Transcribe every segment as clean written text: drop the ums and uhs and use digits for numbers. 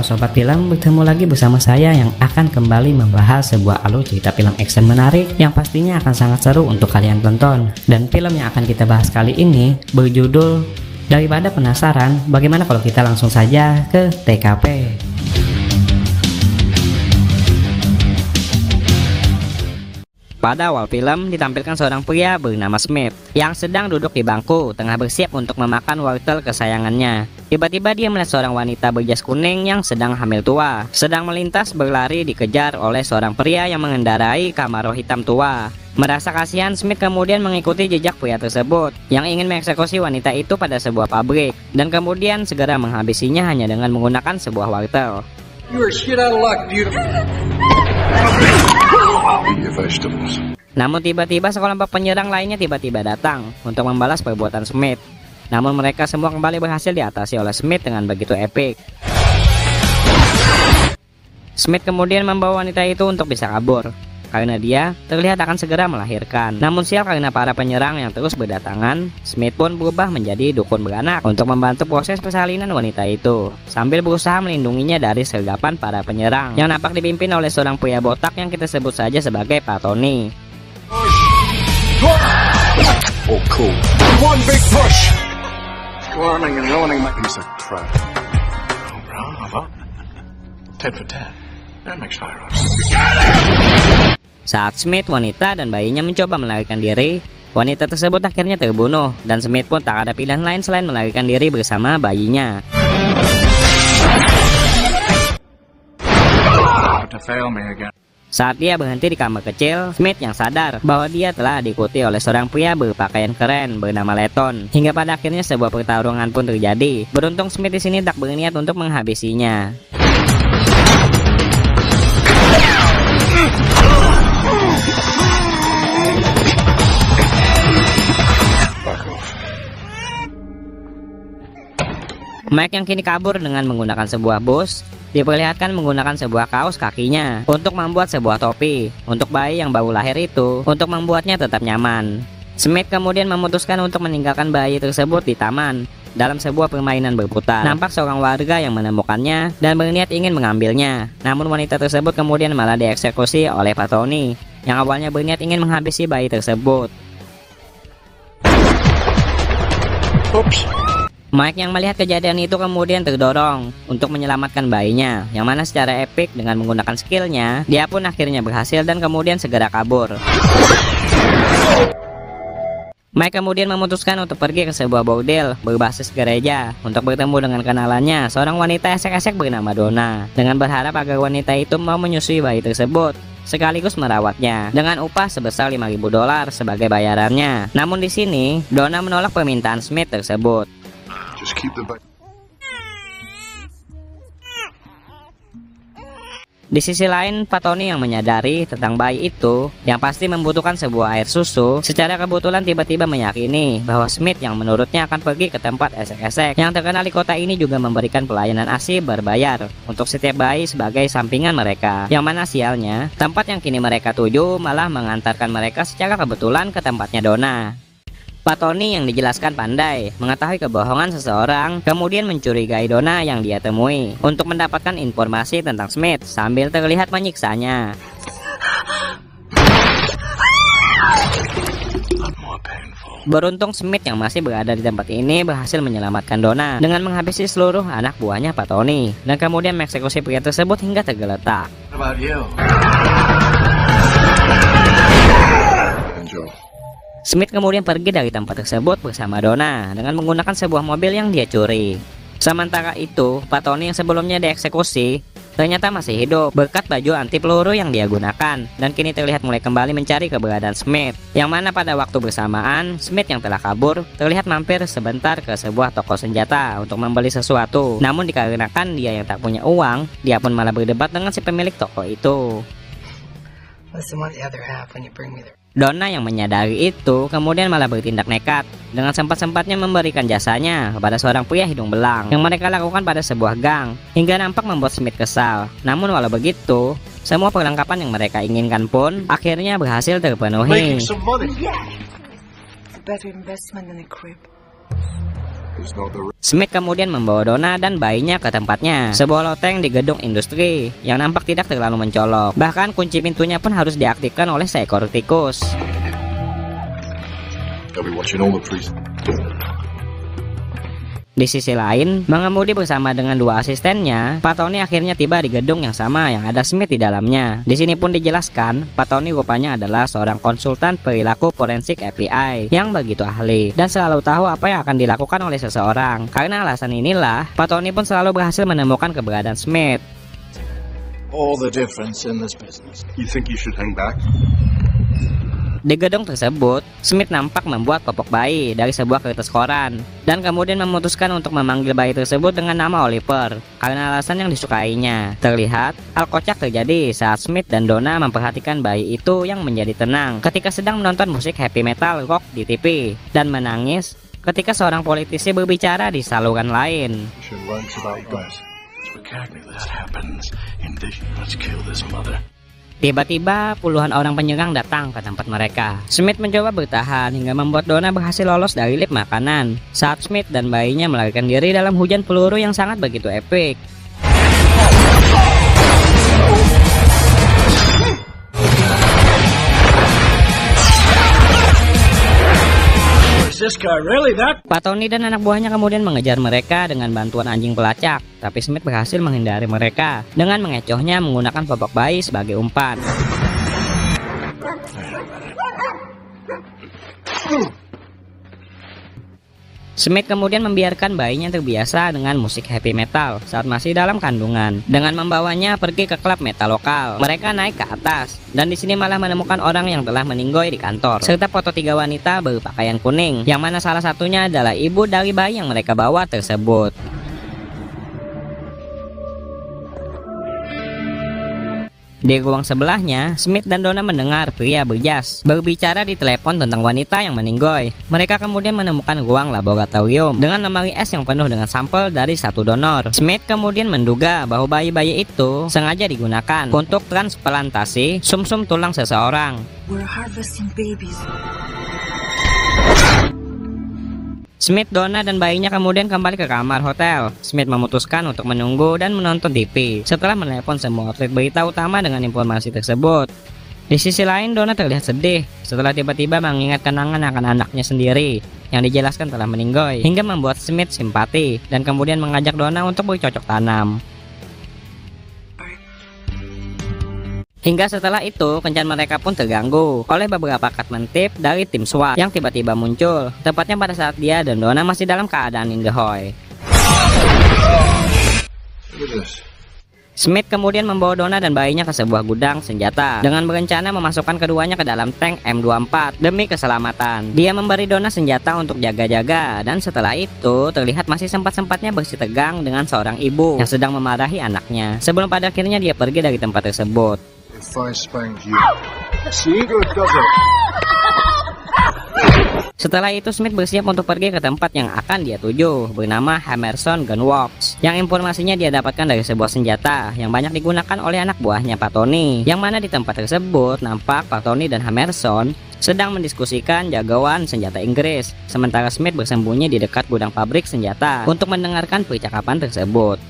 Sobat Film, bertemu lagi bersama saya yang akan kembali membahas sebuah alur cerita film action menarik yang pastinya akan sangat seru untuk kalian tonton. Dan film yang akan kita bahas kali ini berjudul Daripada Penasaran, bagaimana kalau kita langsung saja ke TKP. Pada awal film ditampilkan seorang pria bernama Smith yang sedang duduk di bangku tengah bersiap untuk memakan wortel kesayangannya. Tiba-tiba dia melihat seorang wanita berjas kuning yang sedang hamil tua, sedang melintas berlari dikejar oleh seorang pria yang mengendarai Camaro hitam tua. Merasa kasihan, Smith kemudian mengikuti jejak pria tersebut yang ingin mengeksekusi wanita itu pada sebuah pabrik dan kemudian segera menghabisinya hanya dengan menggunakan sebuah wortel. Namun tiba-tiba sekelompok penyerang lainnya tiba-tiba datang untuk membalas perbuatan Smith. Namun mereka semua kembali berhasil diatasi oleh Smith dengan begitu epik. Smith kemudian membawa wanita itu untuk bisa kabur karena dia terlihat akan segera melahirkan. Namun sial karena para penyerang yang terus berdatangan, Smith pun berubah menjadi dukun beranak untuk membantu proses persalinan wanita itu, sambil berusaha melindunginya dari sergapan para penyerang yang nampak dipimpin oleh seorang pria botak yang kita sebut saja sebagai Pak Tony. Oh, cool. One big push. Learning and learning makes a trap. Bravo. 10 for 10. That makes fire. Saat Smith, wanita, dan bayinya mencoba melarikan diri, wanita tersebut akhirnya terbunuh dan Smith pun tak ada pilihan lain selain melarikan diri bersama bayinya. Saat dia berhenti di kamar kecil, Smith yang sadar bahwa dia telah diikuti oleh seorang pria berpakaian keren bernama Letton. Hingga pada akhirnya sebuah pertarungan pun terjadi. Beruntung Smith di sini tak berniat untuk menghabisinya. Mike yang kini kabur dengan menggunakan sebuah bus diperlihatkan menggunakan sebuah kaos kakinya untuk membuat sebuah topi untuk bayi yang baru lahir itu untuk membuatnya tetap nyaman. Smith kemudian memutuskan untuk meninggalkan bayi tersebut di taman dalam sebuah permainan berputar. Nampak seorang warga yang menemukannya dan berniat ingin mengambilnya. Namun wanita tersebut kemudian malah dieksekusi oleh Pak Tony yang awalnya berniat ingin menghabisi bayi tersebut. Oops. Mike yang melihat kejadian itu kemudian terdorong untuk menyelamatkan bayinya, yang mana secara epik dengan menggunakan skillnya, dia pun akhirnya berhasil dan kemudian segera kabur. Mike kemudian memutuskan untuk pergi ke sebuah bordel berbasis gereja untuk bertemu dengan kenalannya, seorang wanita esek-esek bernama Donna, dengan berharap agar wanita itu mau menyusui bayi tersebut sekaligus merawatnya dengan upah sebesar $5.000 sebagai bayarannya. Namun di sini Donna menolak permintaan Smith tersebut. Di sisi lain, Pak Tony yang menyadari tentang bayi itu yang pasti membutuhkan sebuah air susu, secara kebetulan tiba-tiba meyakini bahwa Smith yang menurutnya akan pergi ke tempat esek-esek yang terkenal di kota ini juga memberikan pelayanan ASI berbayar untuk setiap bayi sebagai sampingan mereka. Yang mana sialnya, tempat yang kini mereka tuju malah mengantarkan mereka secara kebetulan ke tempatnya Donna. Pak Tony yang dijelaskan pandai mengetahui kebohongan seseorang, kemudian mencurigai Donna yang dia temui untuk mendapatkan informasi tentang Smith sambil terlihat menyiksanya. Beruntung Smith yang masih berada di tempat ini berhasil menyelamatkan Donna dengan menghabisi seluruh anak buahnya Pak Tony dan kemudian mengeksekusi pria tersebut hingga tergeletak. Smith kemudian pergi dari tempat tersebut bersama Donna dengan menggunakan sebuah mobil yang dia curi. Sementara itu, Pak Tony yang sebelumnya dieksekusi ternyata masih hidup berkat baju anti peluru yang dia gunakan dan kini terlihat mulai kembali mencari keberadaan Smith. Yang mana pada waktu bersamaan, Smith yang telah kabur terlihat mampir sebentar ke sebuah toko senjata untuk membeli sesuatu. Namun dikarenakan dia yang tak punya uang, dia pun malah berdebat dengan si pemilik toko itu. Donna yang menyadari itu kemudian malah bertindak nekat dengan sempat-sempatnya memberikan jasanya kepada seorang pria hidung belang yang mereka lakukan pada sebuah gang hingga nampak membuat Smith kesal. Namun walau begitu, semua perlengkapan yang mereka inginkan pun akhirnya berhasil terpenuhi. Smith kemudian membawa Donna dan bayinya ke tempatnya, sebuah loteng di gedung industri yang nampak tidak terlalu mencolok. Bahkan kunci pintunya pun harus diaktifkan oleh seekor tikus. I'll be watching all the priests. Di sisi lain, mengemudi bersama dengan dua asistennya, Pak Tony akhirnya tiba di gedung yang sama yang ada Smith di dalamnya. Di sini pun dijelaskan, Pak Tony rupanya adalah seorang konsultan perilaku forensik FBI yang begitu ahli dan selalu tahu apa yang akan dilakukan oleh seseorang. Karena alasan inilah, Pak Tony pun selalu berhasil menemukan keberadaan Smith. All the difference in this business. You think you should hang back? Di gedung tersebut, Smith nampak membuat popok bayi dari sebuah kertas koran dan kemudian memutuskan untuk memanggil bayi tersebut dengan nama Oliver karena alasan yang disukainya. Terlihat, hal kocak terjadi saat Smith dan Donna memperhatikan bayi itu yang menjadi tenang ketika sedang menonton musik heavy metal rock di TV dan menangis ketika seorang politisi berbicara di saluran lain. You should learn about guys. It's exactly that happens. Indeed, let's kill this mother. Tiba-tiba puluhan orang penyerang datang ke tempat mereka. Smith mencoba bertahan hingga membuat Donna berhasil lolos dari lift makanan saat Smith dan bayinya melarikan diri dalam hujan peluru yang sangat begitu epik. Pak Tony dan anak buahnya kemudian mengejar mereka dengan bantuan anjing pelacak, tapi Smith berhasil menghindari mereka dengan mengecohnya menggunakan popok bayi sebagai umpan. Smith kemudian membiarkan bayinya terbiasa dengan musik heavy metal saat masih dalam kandungan dengan membawanya pergi ke klub metal lokal. Mereka naik ke atas dan di sini malah menemukan orang yang telah meninggoy di kantor serta foto 3 wanita berpakaian kuning yang mana salah satunya adalah ibu dari bayi yang mereka bawa tersebut. Di ruang sebelahnya, Smith dan Donna mendengar pria berjas berbicara di telepon tentang wanita yang meninggoy. Mereka kemudian menemukan ruang laboratorium dengan lemari es yang penuh dengan sampel dari satu donor. Smith kemudian menduga bahwa bayi-bayi itu sengaja digunakan untuk transplantasi sumsum tulang seseorang. We're harvesting babies. Smith, Donna, dan bayinya kemudian kembali ke kamar hotel. Smith memutuskan untuk menunggu dan menonton TV setelah menelepon semua outlet berita utama dengan informasi tersebut. Di sisi lain, Donna terlihat sedih setelah tiba-tiba mengingat kenangan akan anaknya sendiri yang dijelaskan telah meninggoy, hingga membuat Smith simpati dan kemudian mengajak Donna untuk bercocok tanam. Hingga setelah itu, kencan mereka pun terganggu oleh beberapa katmentip dari tim SWAT yang tiba-tiba muncul, tepatnya pada saat dia dan Donna masih dalam keadaan in the hoy. Smith kemudian membawa Donna dan bayinya ke sebuah gudang senjata dengan berencana memasukkan keduanya ke dalam tank M24 demi keselamatan. Dia memberi Donna senjata untuk jaga-jaga dan setelah itu terlihat masih sempat-sempatnya bersih tegang dengan seorang ibu yang sedang memarahi anaknya sebelum pada akhirnya dia pergi dari tempat tersebut. If I spanked you, see good does it? Setelah itu Smith bersiap untuk pergi ke tempat yang akan dia tuju bernama Hammerson Gunworks yang informasinya dia dapatkan dari sebuah senjata yang banyak digunakan oleh anak buahnya Pak Tony, yang mana di tempat tersebut nampak Pak Tony dan Hammerson sedang mendiskusikan jagoan senjata Inggris, sementara Smith bersembunyi di dekat gudang pabrik senjata untuk mendengarkan percakapan tersebut.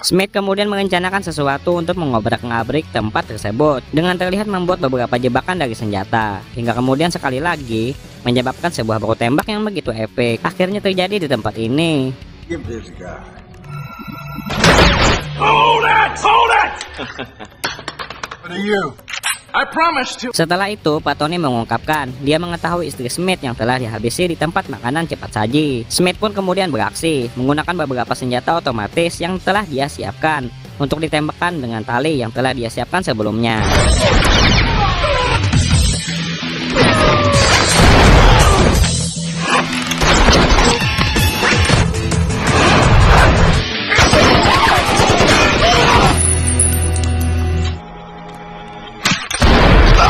Smith kemudian merencanakan sesuatu untuk mengobrak-ngabrik tempat tersebut dengan terlihat membuat beberapa jebakan dari senjata, hingga kemudian sekali lagi menyebabkan sebuah baku tembak yang begitu epik akhirnya terjadi di tempat ini. Give this guy. Hold it! Hold it! What are you? I promise to. Setelah itu, Pak Tony mengungkapkan dia mengetahui istri Smith yang telah dihabisi di tempat makanan cepat saji. Smith pun kemudian beraksi menggunakan beberapa senjata otomatis yang telah dia siapkan untuk ditembakkan dengan tali yang telah dia siapkan sebelumnya.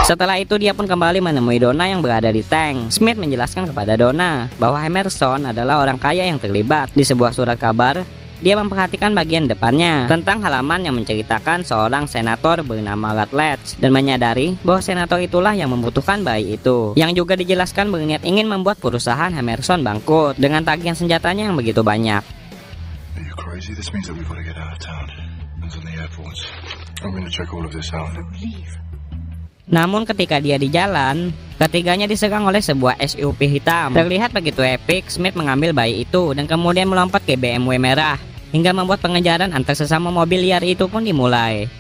Setelah itu dia pun kembali menemui Donna yang berada di tank. Smith menjelaskan kepada Donna bahwa Hammerson adalah orang kaya yang terlibat di sebuah surat kabar dia memperhatikan bagian depannya tentang halaman yang menceritakan seorang senator bernama Rutledge dan menyadari bahwa senator itulah yang membutuhkan bayi itu, yang juga dijelaskan berniat ingin membuat perusahaan Emerson bangkrut dengan tagihan senjatanya yang begitu banyak. Are you crazy? This means that we've got to get out of town. And on the airports. I'm going to check all of this out. Leave. Namun ketika dia di jalan, ketiganya diserang oleh sebuah SUV hitam. Terlihat begitu epik, Smith mengambil bayi itu dan kemudian melompat ke BMW merah, hingga membuat pengejaran antar sesama mobil liar itu pun dimulai.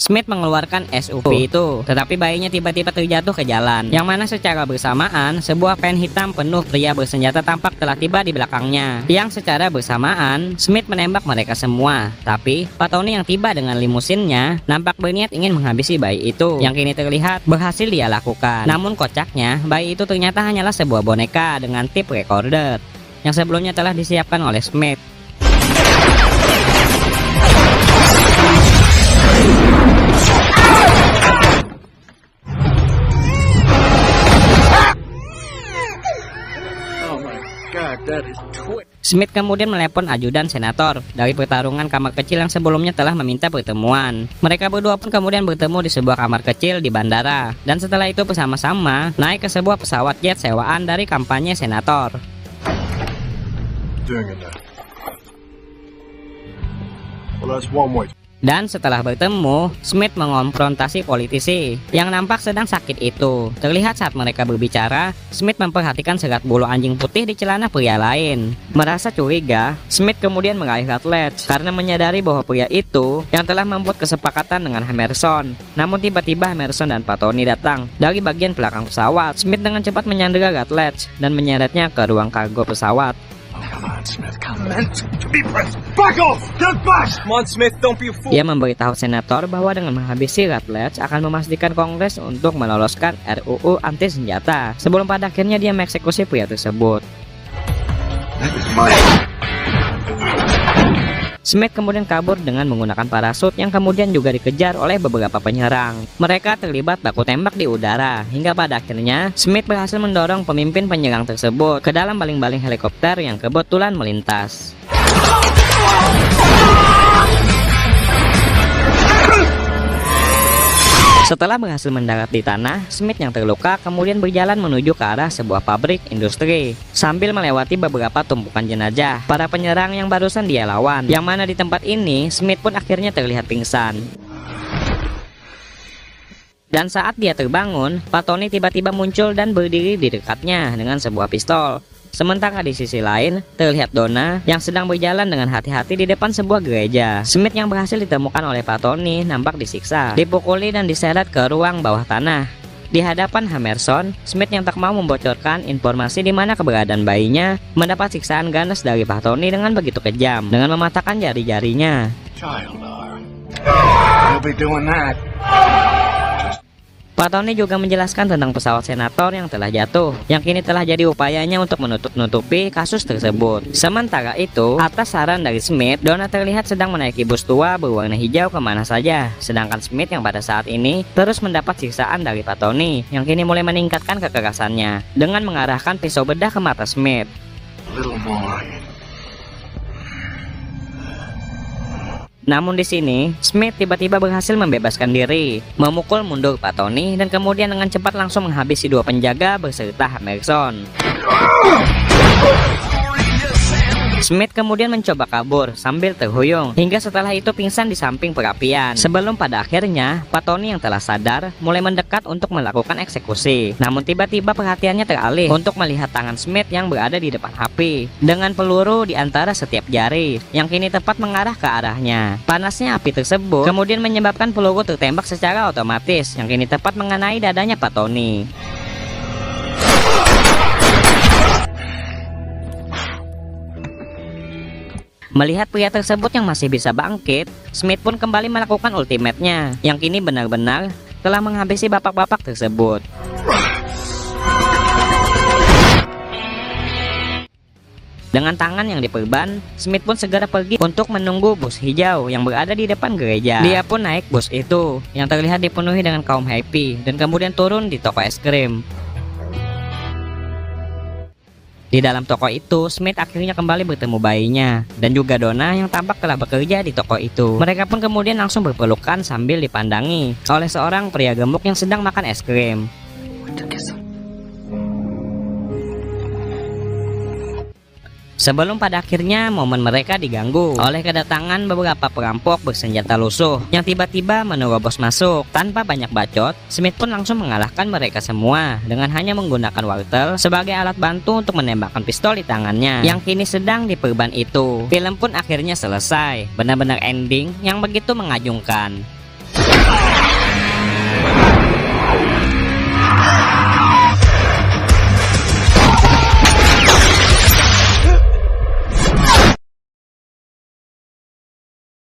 Smith mengeluarkan SUV itu, tetapi bayinya tiba-tiba terjatuh ke jalan, yang mana secara bersamaan sebuah van hitam penuh pria bersenjata tampak telah tiba di belakangnya, yang secara bersamaan Smith menembak mereka semua. Tapi Pak Tony yang tiba dengan limusinnya nampak berniat ingin menghabisi bayi itu, yang kini terlihat berhasil dia lakukan. Namun kocaknya, bayi itu ternyata hanyalah sebuah boneka dengan tip recorder yang sebelumnya telah disiapkan oleh Smith. Smith kemudian menelepon ajudan senator dari pertarungan kamar kecil yang sebelumnya telah meminta pertemuan. Mereka berdua pun kemudian bertemu di sebuah kamar kecil di bandara, dan setelah itu bersama-sama naik ke sebuah pesawat jet sewaan dari kampanye senator. Doing it now. Well, that's one way. Dan setelah bertemu, Smith mengonfrontasi politisi yang nampak sedang sakit itu. Terlihat saat mereka berbicara, Smith memperhatikan serat bulu anjing putih di celana pria lain. Merasa curiga, Smith kemudian meraih Rutledge karena menyadari bahwa pria itu yang telah membuat kesepakatan dengan Emerson. Namun tiba-tiba Emerson dan Pak Tony datang dari bagian belakang pesawat. Smith dengan cepat menyandera Rutledge dan menyeretnya ke ruang kargo pesawat. Come on, Smith. Come on. To be pressed. Back off! Get back! Come on, Smith, don't be a fool. Ia memberitahu senator bahwa dengan menghabisi Rutledge akan memastikan Kongres untuk meloloskan RUU anti senjata, sebelum pada akhirnya dia mengeksekusi pria tersebut. That is my... Smith kemudian kabur dengan menggunakan parasut yang kemudian juga dikejar oleh beberapa penyerang. Mereka terlibat baku tembak di udara, hingga pada akhirnya Smith berhasil mendorong pemimpin penyerang tersebut ke dalam baling-baling helikopter yang kebetulan melintas. Setelah berhasil mendarat di tanah, Smith yang terluka kemudian berjalan menuju ke arah sebuah pabrik industri sambil melewati beberapa tumpukan jenazah para penyerang yang barusan dia lawan, yang mana di tempat ini Smith pun akhirnya terlihat pingsan. Dan saat dia terbangun, Pak Tony tiba-tiba muncul dan berdiri di dekatnya dengan sebuah pistol. Sementara di sisi lain, terlihat Donna yang sedang berjalan dengan hati-hati di depan sebuah gereja. Smith yang berhasil ditemukan oleh Pak Tony nampak disiksa, dipukuli dan diseret ke ruang bawah tanah. Di hadapan Emerson, Smith yang tak mau membocorkan informasi di mana keberadaan bayinya mendapat siksaan ganas dari Pak Tony dengan begitu kejam, dengan mematahkan jari-jarinya. Child, you'll be doing that. Pak Tony juga menjelaskan tentang pesawat senator yang telah jatuh, yang kini telah jadi upayanya untuk menutup-nutupi kasus tersebut. Sementara itu, atas saran dari Smith, Donna terlihat sedang menaiki bus tua berwarna hijau kemana saja. Sedangkan Smith yang pada saat ini terus mendapat siksaan dari Pak Tony, yang kini mulai meningkatkan kekerasannya dengan mengarahkan pisau bedah ke mata Smith. A little more. Namun di sini, Smith tiba-tiba berhasil membebaskan diri, memukul mundur Pak Tony, dan kemudian dengan cepat langsung menghabisi dua penjaga beserta Emerson. Smith kemudian mencoba kabur sambil terhuyung, hingga setelah itu pingsan di samping perapian. Sebelum pada akhirnya, Pak Tony yang telah sadar mulai mendekat untuk melakukan eksekusi. Namun tiba-tiba perhatiannya teralih untuk melihat tangan Smith yang berada di depan api, dengan peluru di antara setiap jari, yang kini tepat mengarah ke arahnya. Panasnya api tersebut kemudian menyebabkan peluru tertembak secara otomatis, yang kini tepat mengenai dadanya Pak Tony. Melihat pria tersebut yang masih bisa bangkit, Smith pun kembali melakukan ultimate-nya, yang kini benar-benar telah menghabisi bapak-bapak tersebut. Dengan tangan yang diperban, Smith pun segera pergi untuk menunggu bus hijau yang berada di depan gereja. Dia pun naik bus itu yang terlihat dipenuhi dengan kaum happy dan kemudian turun di toko es krim. Di dalam toko itu, Smith akhirnya kembali bertemu bayinya dan juga Donna yang tampak telah bekerja di toko itu. Mereka pun kemudian langsung berpelukan sambil dipandangi oleh seorang pria gemuk yang sedang makan es krim. Sebelum pada akhirnya momen mereka diganggu oleh kedatangan beberapa perampok bersenjata lusuh yang tiba-tiba menerobos masuk. Tanpa banyak bacot, Smith pun langsung mengalahkan mereka semua dengan hanya menggunakan Walter sebagai alat bantu untuk menembakkan pistol di tangannya yang kini sedang diperban itu. Film pun akhirnya selesai, benar-benar ending yang begitu mengagumkan.